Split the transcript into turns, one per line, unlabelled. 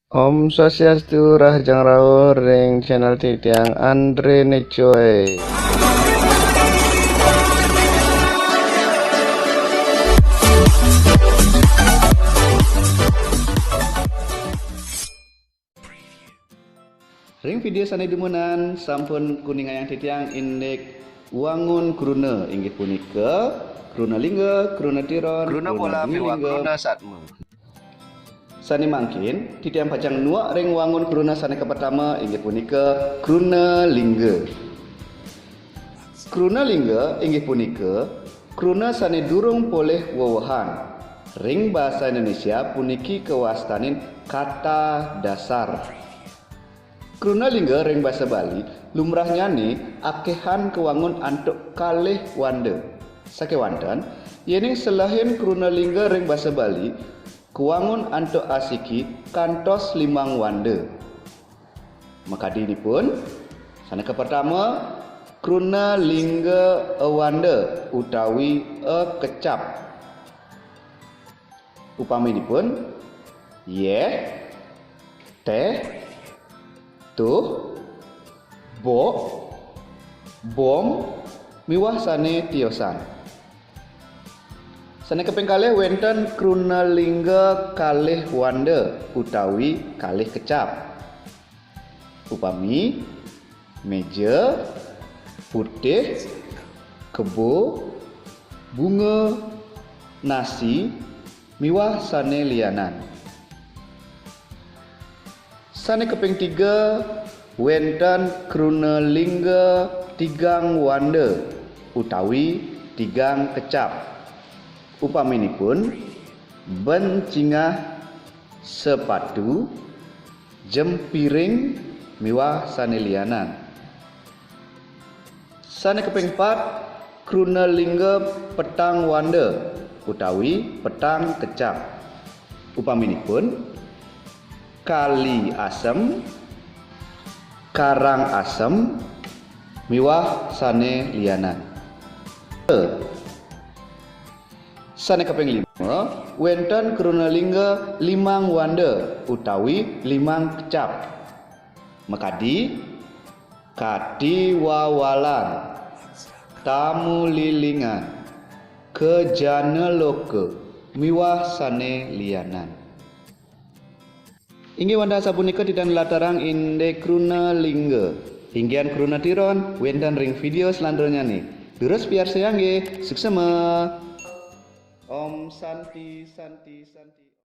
Om Swastiastu Rahjang Rawuh ring channel Titiang Andre Necoy. Ring video sana dumunan sampun kuning ayang Titiang indek wangun kruna inggih punika kruna lingga, kruna tiron, kruna bola miwa kruna satma. Sani mangkin Titiang pacang nuak ring wangun kruna sani pertama inggih punika kruna lingga. Kruna lingga inggih punika kruna sani durung poleh wewehan. Ring bahasa Indonesia puniki kewastanin kata dasar. Kruna lingga ring bahasa Bali lumrahnya ni akehan kewangun antuk kalih wanda. Sakewanten yening selahin kruna lingga ring bahasa Bali kewangun antuk asiki kantos 5 wanda. Maka ini pun sana ke pertama kruna lingga wanda utawi kecap. Upami ini pun ye, teh, tuh, bo, bom, miwah sane tiosan. Sane keping kalih wenten kruna lingga kalih wanda utawi kalih kecap. Upami meja, putih, kebo, bunga, nasi, miwah sane lianan. Sane keping 3 wenten kruna lingga tigang wanda utawi tigang kecap. Upaminipun bencingah, sepatu, jempiring, miwah sane lianan. Sane keping 4 kruna lingga petang wanda utawi petang kecap. Upaminipun kali asem, karang asem, miwah sane lianan. Sane kaping 5 wenten kruna lingga 5 wanda utawi 5 kecap. Mekadi kadi wawalan, tamu lilingan, kejana loka, miwah sane lianan. Inggih wanda sapunika tidak latarang inde kruna lingga. Hinggian kruna tiron wenten ring video selanjutnya nih. Terus biar saya nggih suksema. Om Santi Santi Santi.